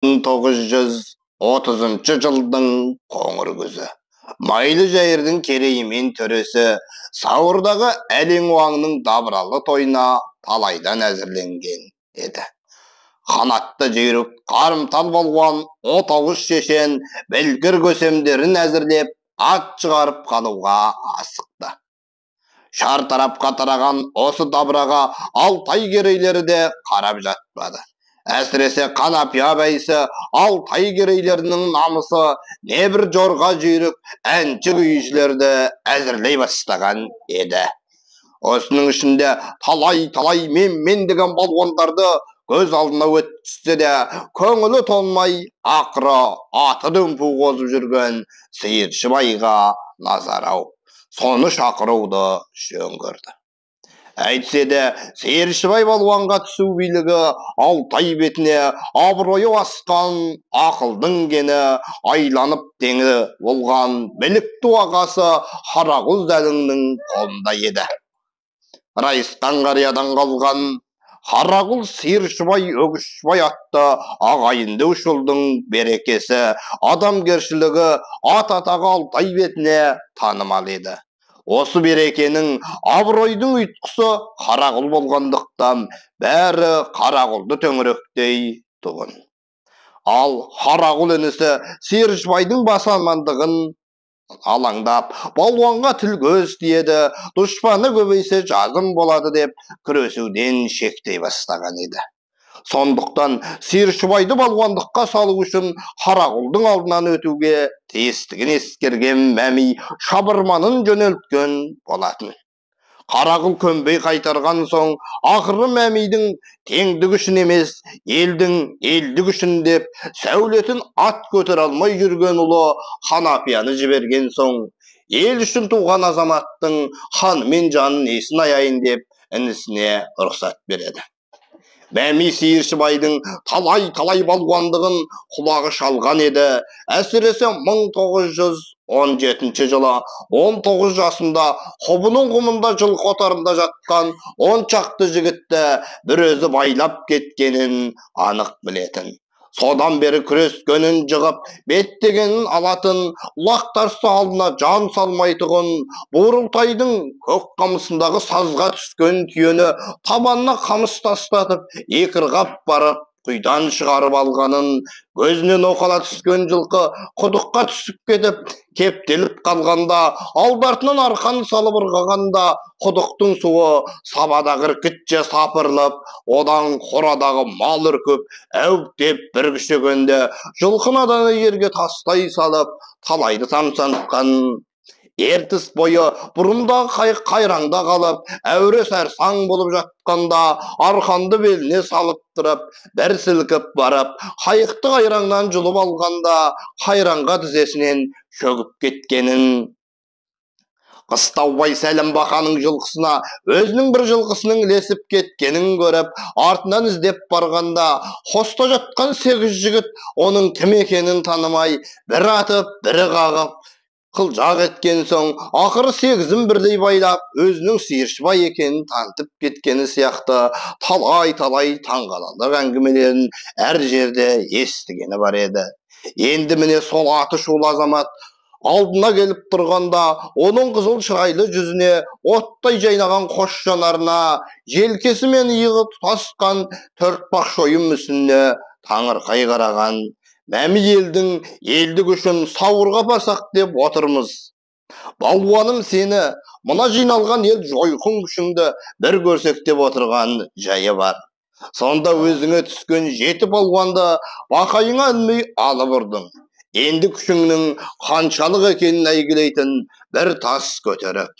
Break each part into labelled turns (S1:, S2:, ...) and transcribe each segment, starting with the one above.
S1: 1930 жылдың қоңыр күзі. Майлы жайырдың кереймен төресі сауырдағы әлең уаңның дабыралы тойына талайдан әзірленген еді. Қанатты жүйрік қарымтал балуан отауыз шешен білгір көсемдерін әзірлеп ат шығарып қалуға асықты. Шартарапқа тараған осы дабыраға Алтай керейлері де қарап жатпады. Әсіресе Қанапия бәйісі Алтай керейлерінің намысы небір жорға жүйрік әнші күйшілерді әзірлей бастаған еді. Осының ішінде талай мен деген балуандарды көз алдына өткізсе де көңілі толмай ақыры аты дүмпу қозып жүрген Сиыршыбайға назар ауып, соны шақыруды жөн көрді. Әйтсе де Сиыршыбай балуанға түсу билігі Алтай бетіне абыройы асқан ақылдың кені айланып теңі болған білікті ағасы Қарағұл Зәліңнің қолында еді. Райыстан қариядан қалған Қарағұл Сиыршыбай Өгізбай атты ағайынды үш ұлдың берекесі, адамгершілігі ат-атағы Алтай бетіне танымал еді. Осы берекенің абыройдың ұйтқысы Қарағұл болғандықтан бәрі Қарағұлды төңіректей тұғын. Ал Қарағұл інісі Сиыршыбайдың басы амандығын алаңдап, балуанға тіл көз тиеді, дұшпаны көбейсе жазым болады деп күресуден шектей бастаған еді. Сондықтан Сиыршыбайды балуандыққа салу үшін Қарағұлдың алдынан өтуге тиістігін ескерген мәми шабырманын жөнелткен болатын. Қарағұл көнбей қайтарған соң, ақыры мәмидің теңдік үшін емес, елдік үшін деп сәулетін ат көтер алмай жүрген ұлы Қанапияны жіберген соң, ел үшін туған азаматтың ханы мен жанын несін аяйын деп інісіне рұқсат береді. Мәми Сиыршыбайдың талай балуандығын құлағы шалған еді. Әсіресе 1917 жылы 19 жасында Қобының құмында жылқы отарында жатқан 10 шақты жігітті бір өзі байлап кеткенін анық білетін. Содан бері күрескенін жығып, беттегенін алатын, ұлақтарсы алдына жан салмайтұғын, Бурылтайдың көк қамысындағы сазға түскен түйені табанына қамыс тастатып, екірғап барып, құйдан шығарып алғанын, көзінен оқала түскен жылқы құдыққа түсіп кетіп, кептеліп қалғанда, алдартынан арқан салып ырғағанда, құдықтың суы сабада кіркітше сапырылып, одан қорадағы мал үркіп, әуптеп бір күшегенде, жылқыны аданы жерге тастай салып, талайды тамсантқан. Ертіс бойы бұрымдағы қайық қайраңда қалып, әуре сәрсаң болып жатқанда, арқанды беліне салып тұрып, бір сілкіп барып, қайықты қайраңнан жұлып алғанда, қайраңға тізесінен шөгіп кеткенін. Қыстаубай Сәлім Бақаның жылқысына өзінің бір жылқысының ілесіп кеткенін көріп, артынан іздеп барғанда, хоста жатқан 8 жігіт оның кім екенін танымай, бір атып, бірі қағып, қылжақ еткен соң, ақыры 8-ін бірдей байлап, өзінің Сиыршыбай екенін танытып кеткені сияқты талай таңғаларлық әңгімелерін әр жерде естігені бар еді. Енді міне сол аты шулы азамат алдына келіп тұрғанда, оның қызыл шырайлы жүзіне, оттай жайнаған қош жанарына, желкесі мен иығы тұтасқан төртбақ шойын мүсініне таңырқай қараған. Мәми елдік үшін сауырға барсақ деп отырмыз. Балуаным сені, мұна жиналған ел жойқын күшіңді бір көрсек деп отырған жайы бар. Сонда өзіңе түскен 7 балуанды бақайыңа ілмей алып ұрдың. Енді күшіңнің қаншалық екенін әйгілейтін бір тас көтеріп,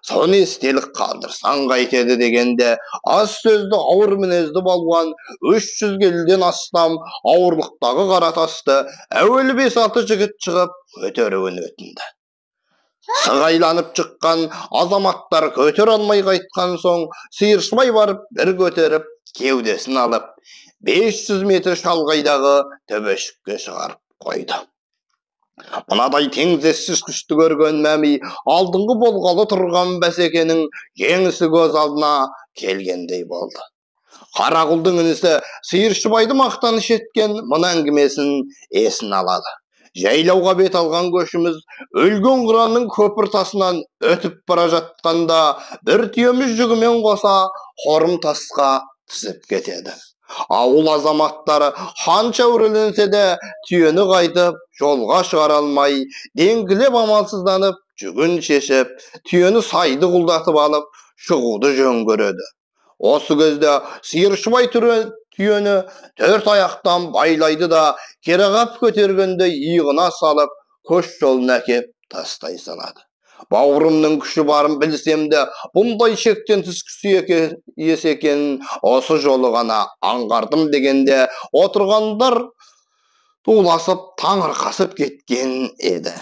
S1: соны естелік қалдырсаң қайтеді дегенде, аз сөзді ауыр мінезді балуан 300 келіден астам ауырлықтағы қара тасты әуелі 5-6 жігіт шығып көтеруін өтінді. Сығайланып шыққан азаматтар көтер алмай қайтқан соң, Сиыршыбай барып бір көтеріп, кеудесін алып, 500 метр шалғайдағы төбешікке шығарып қойды. Мынадай теңдессіз күшті көрген мәми алдыңғы болғалы тұрған бәсекенің жеңісі көз алдына келгендей болды. Қарақұлдың інісі Сиыршыбайды мақтаныш еткен мына әңгімесін есіне алады. Жайлауға бет алған көшіміз өлген қыранның көпір тасынан өтіп бара жатқанда бір түйеміз жүгімен қоса хорым тасқа түсіп кетеді. Ауыл азаматтары қанша үрейленсе де түйені қайтып жолға шығара алмай, деңгілеп амалсызданып, жүгін шешіп, түйені сайды құлдатып алып, шығуды жөн көреді. Осы кезде Сиыршыбай түйені төрт аяқтан байлайды да, керағап көтергенде иығына салып, көш жолына кеп тастай салады. Бауырымның күші барын білсем де, бұндай шектен тыс күші есі екенін осы жолы ғана аңғардым дегенде, отырғандар туласып, таңырқасып кеткен еді.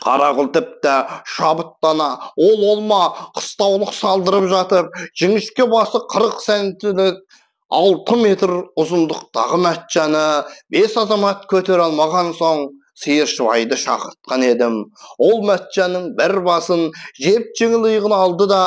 S1: Қарақұл тіпті шабыттана, олма қыстаулық салдырып жатып, жіңішке басы 40 сантилік 6 метр ұзындықтағы Мәтжаны 5 азамат көтер алмаған соң Сиыршыбайды шақыртқан едім. Ол Мәтжанның бір басын жеп жеңіл иығына алды да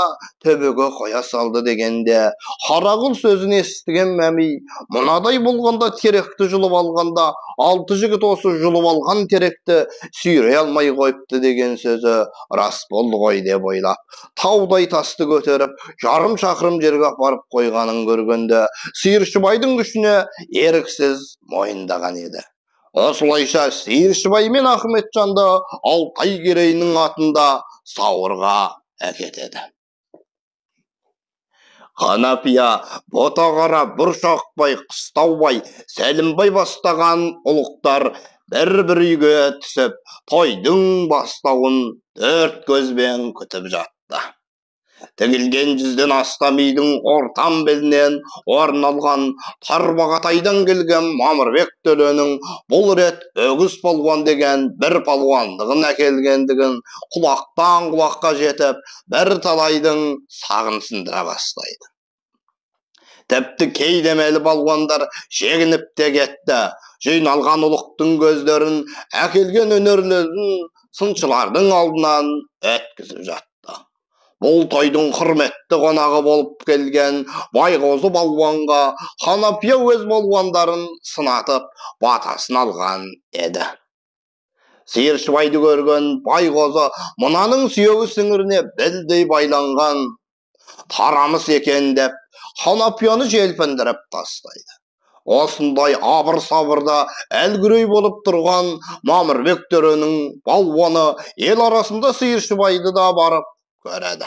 S1: төбеге қоя салды дегенде, Қарақұл сөзін естіген мәми, мынадай болғанда теректі жұлып алғанда, 6 жігіт осы жұлып алған теректі сүйрей алмай қойыпты деген сөзі рас болды ғой деп ойлап, таудай тасты көтеріп, жарым шақырым жерге апарып қойғанын көргенде, Сиыршыбайдың күшіне еріксіз мойындаған еді. Осылайша Сиыршыбай мен Ахметжанды Алтай керейінің атында сауырға әкетеді. Қанапия, Ботағара, Бұршақбай, Қыстаубай, Сәлімбай бастаған ұлықтар бір-бір үйге түсіп, тойдың бастауын 4 көзбен күтіп жатты. Тігілген 100-ден астам үйдің ортан белінен орын алған Тарбағатайдан келген Мамырбек төленің бұл рет өгіз палуан деген бір палуандығын әкелгендігін құлақтан құлаққа жетіп, бір талайдың сағын сындыра бастайды. Тіпті кейдемелі палуандар шегініп те кетті. Жиналған ұлықтың көздерін әкелген өнерлерін сыншылардың алдынан өткізіп жатты. Бұл тойдың құрметті қонағы болып келген Байғозы балуанға Қанапия өз балуандарын сынатып, батасын алған еді. Сиыршыбайды көрген Байғозы мынаның сүйегі сіңіріне білдей байланған тарамыс екен деп, Қанапияны желпіндіріп тастайды. Осындай абыр-сабырда әлгірей болып тұрған Мамырбек төренің балуаны ел арасында Сиыршыбайды да барып көреді.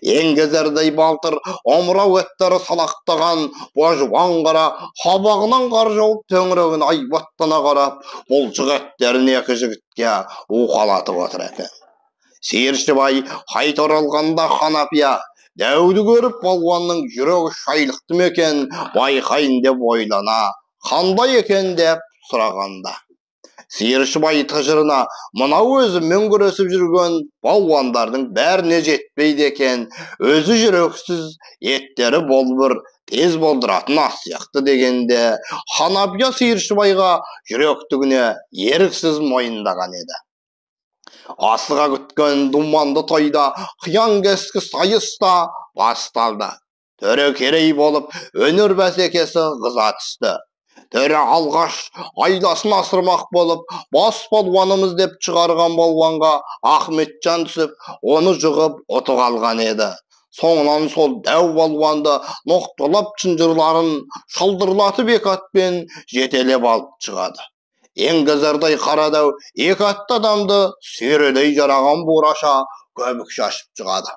S1: Еңгезердей балтыр омырау еттері салақтаған божбан қара қабағынан қар жауып төңірегін айбаттана қарап, бұл жігіттерін 2 жігітке уқалатып отыр екен. Сиыршыбай қайта оралғанда Қанапия дәуді көріп балуанның жүрегі шайлықты ма екен, байқайын деп ойлана, қандай екен деп сұрағанда, Сиыршыбай тыжырына, мынау өзімен күресіп жүрген балуандардың бәріне жетпейді екен, өзі жүрексіз, еттері болбыр, тез болдыратын ас сияқты дегенде, Қанапия Сиыршыбайға жүректігіне еріксіз мойындаған еді. Асыға күткен думанды тойда қиян кескі сайыста басталды. Төре керей болып өнер бәсекесі қыза түсті. Төре алғаш айласын асырмақ болып, бас балуанымыз деп шығарған балуанға Ахметжан түсіп, оны жығып ұтып алған еді. Соңынан сол дәу балуанды ноқталап шынжырларын шалдырлатып 2 атпен жетелеп алып шығады. Еңгезердей қарадау 2 атты адамды сүйрелей жараған бураша көбік шашып шығады.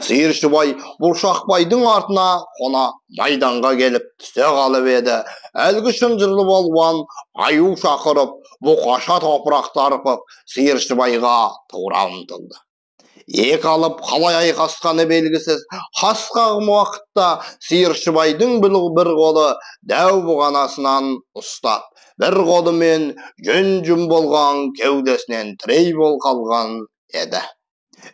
S1: Сиыршыбай Бұршақбайдың артына қона майданға келіп түсе қалып еді. Әлгі шынжырлы балуан аю шақырып, бұқаша топырақ тарпып, Сиыршыбайға тура ұмтылды. 2 алып қалай айқасқаны белгісіз, қасқағым уақытта Сиыршыбайдың бір қолы дәу бұғанасынан ұстап, бір қолымен жүн болған кеудесінен тірей бол қалған еді.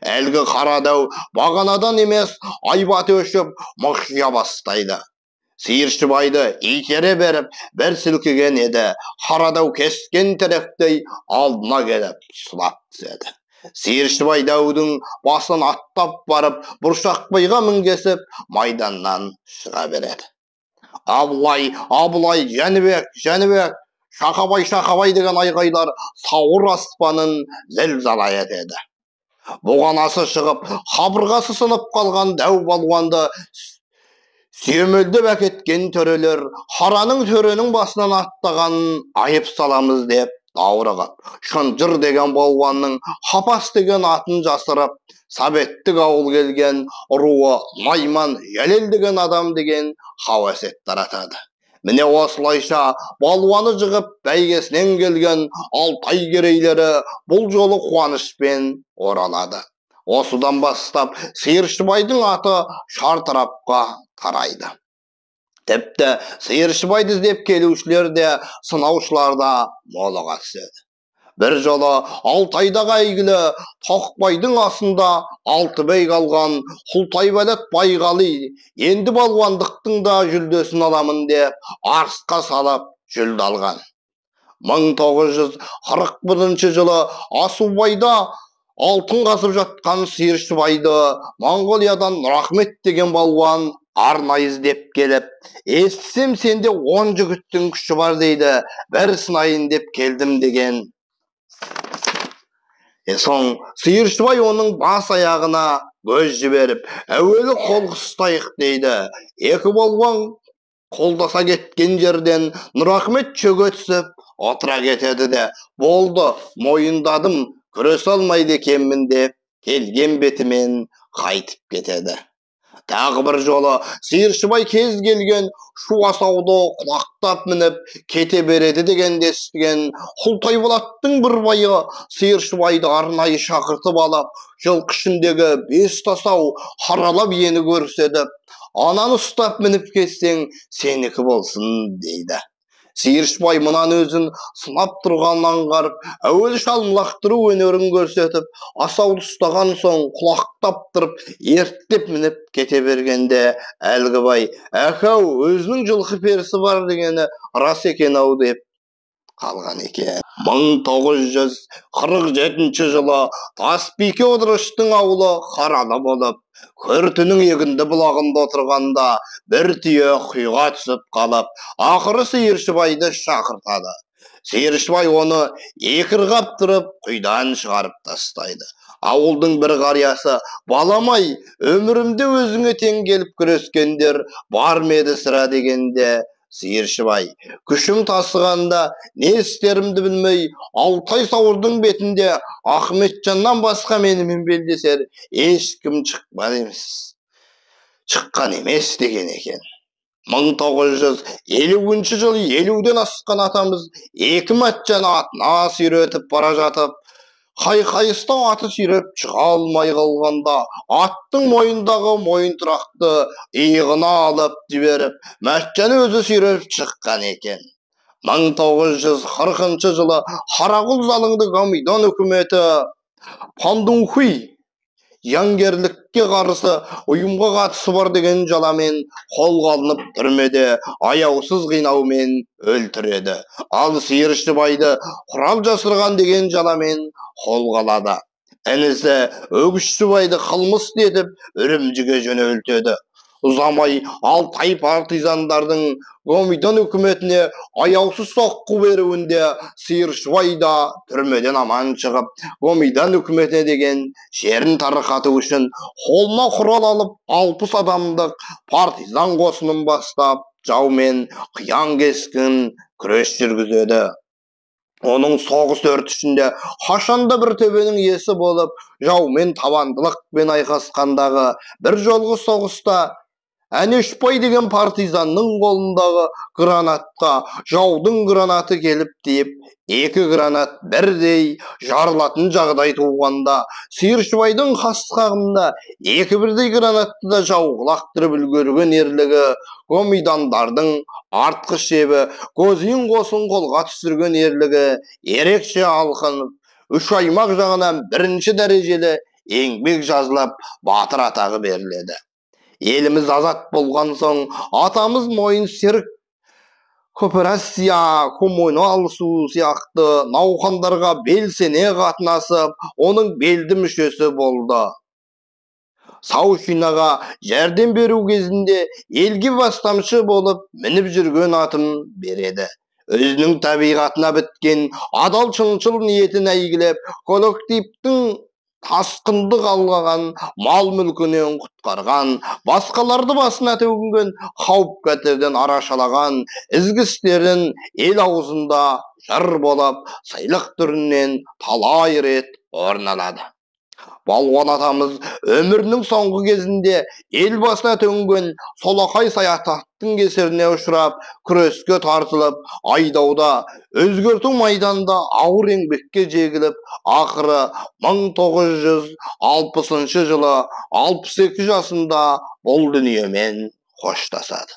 S1: Әлгі қарадау бағанадан емес айбат өшіп мықшия бастайды. Сиыршыбайды итере беріп бір сілкіген еді. Қарадау кескен теректей алдына келіп сұлап түседі. Сиыршыбай дәудің басын аттап барып, бұршақбайға мінгесіп, майданнан шыға береді. Абылай, Абылай, Жәнібек, Жәнібек, Шақабай, Шақабай деген айғайлар сауыр аспанын зілзала етеді. Бұғанасы шығып, қабырғасы сынып қалған дәу балуанды сүйемелдеп әкеткен төрелер Хараның төренің басынан аттағанын айып саламыз деп даурығып, Шынжыр деген балуанның Хапас деген атын жасырып, Сабеттік ауыл келген руы Найман Жәлел деген адам деген хауасет таратады. Міне осылайша балуаны жығып бәйгесінен келген Алтай керейлері бұл жолы қуанышпен оралады. Осыдан бастап Сиыршыбайдың аты шартарапқа тарайды. Тіпті Сиыршыбайды іздеп келушілер де, сынаушылар да молыға түседі. Бір жолы Алтайдағы әйгілі Тоқбайдың асында Алтыбай қалған Құлтайбәлет Байғали енді балуандықтың да жүлдесін аламын деп арысқа салып жүлде алған. 1941 жылы Асубайда алтын қазып жатқан Сиыршыбайды Монғолиядан Нұрахмет деген балуан арнайы іздеп келіп, естісем сенде 10 жігіттің күші бар дейді, бір сынайын деп келдім деген. Соң Сиыршыбай оның бас аяғына көз жіберіп, әуелі қол ұстайық дейді. Екі балуан қолдаса кеткен жерден Нұрахмет шөге түсіп отыра кетеді де, болды, мойындадым, күресе алмайды екенмін деп келген бетімен қайтып кетеді. Тағы бір жолы Сиыршыбай кез келген шу асауды құлақтап мініп кете береді дегенді естіген Құлтайболаттың бір байы Сиыршыбайды арнайы шақыртып алып, жылқы ішіндегі 5 тасау қаралап ені көрсетіп, ананы ұстап мініп кетсең, сенікі болсын дейді. Сиыршыбай мұнан өзін сынап тұрғанын аңғарып, әуелі шалмылақтыру өнерін көрсетіп, асауды ұстаған соң құлақтап тұрып, ерттеп мініп кете бергенде, әлгі бай, әкау, өзінің жылқы перісі бар дегені рас екен-ау деп қалған екен. 1947 жылы Таспике Одырыштың ауылы Қаралы болып, Көртінің егінді бұлағында отырғанда бір түйе құйға түсіп қалып, ақыры Сиыршыбайды шақыртады. Сиыршыбай оны екірғап тұрып, құйдан шығарып тастайды. Ауылдың бір қариясы, баламай, өмірімде өзіңе тең келіп күрескендер бар ма еді сірә дегенде, Сиыршыбай, күшім тасығанда не істерімді білмей, Алтай сауырдың бетінде Ахметжаннан басқа менімен белдесер ешкім шыққан емес деген екен. 1950 жылы 50-ден асқан атамыз екі матчаны атына сүйретіп бара жатып, қайқайыстау аты сүйреп шыға алмай қалғанда, аттың мойындағы мойынтырақты иығына алып жіберіп, матчаны өзі сүйреп шыққан екен. 1940 жылы Қарақұл залыңды Гамидан үкіметі Пандунхуй яңгерлікке қарсы ұйымға қатысы бар деген жаламен қолға алынып түрмеде аяусыз қинаумен өлтіреді. Ал Сиыршыбайды құрал жасырған деген жаламен қолға алады. Інісі Өгізшібайды қылмыс етіп Үрімжіге жөнелтеді. Ұзамай Алтай партизандардың Гамидан үкіметіне аяусыз соққы беруінде Сиыршыбай да түрмеден аман шығып, Гамидан үкіметіне деген жерін тарқату үшін қолына құрал алып 60 адамдық партизан қосынын бастап, жаумен қиян кескін күрес жүргізеді. Оның соғыс өртішінде қашанда бір төбенің иесі болып, жаумен табандылықпен айқасқандағы бір жолғы соғыста Әнешбай деген партизанның қолындағы гранатқа жаудың гранаты келіп тиіп, екі гранат бірдей жарылатын жағдай туғанда, Сиыршыбайдың қасқағында екі бірдей гранатты да жауға лақтырып үлгерген ерлігі, Гамидандардың артқы шебі көзін қосын қолға түсірген ерлігі ерекше алқынып, 3 аймақ жағынан 1-ші дәрежелі еңбек жазылып, батыр атағы беріледі. Еліміз азат болған соң, атамыз мойын серік кооперация, коммуналсуу сияқты науқандарға белсене қатынасып, оның белді мүшесі болды. Саушинаға жәрдем беру кезінде елге бастамшы болып мініп жүрген атын береді. Өзінің табиғатына біткен адал шыншыл ниетін әйгілеп, коллективтің тасқынды қалған мал мүлкінен құтқарған, басқаларды басына төгінген қауіп қатерден арашалаған ізгі істерін ел аузында жыр болып, сыйлық түрінен талай рет орын алады. Балуан атамыз өмірінің соңғы кезінде ел басына төнген солақай саясаттың кесіріне ұшырап, күреске тартылып, айдауда, өзгерту майданда ауыр еңбекке жегіліп, ақыры 1960 жылы 62 жасында бұл дүниемен қоштасады.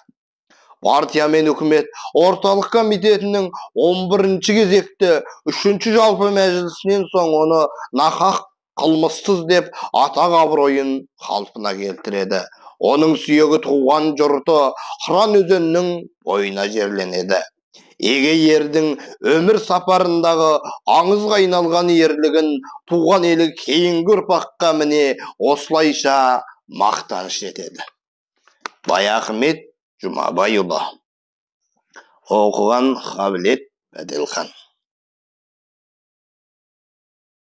S1: Партия мен үкімет орталық комитетінің 11-ші кезекті 3-ші жалпы мәжілісінен соң оны нақақ қылмыссыз деп атақ абыройын қалпына келтіреді. Оның сүйегі туған жұрты Қыран өзенінің бойына жерленеді. Егей ердің өмір сапарындағы аңызға айналған ерлігін туған елі кейінгі ұрпаққа міне осылайша мақтаныш етеді. Баяхмет Жұмабайұлы. Оқыған Қабілет Бәделхан.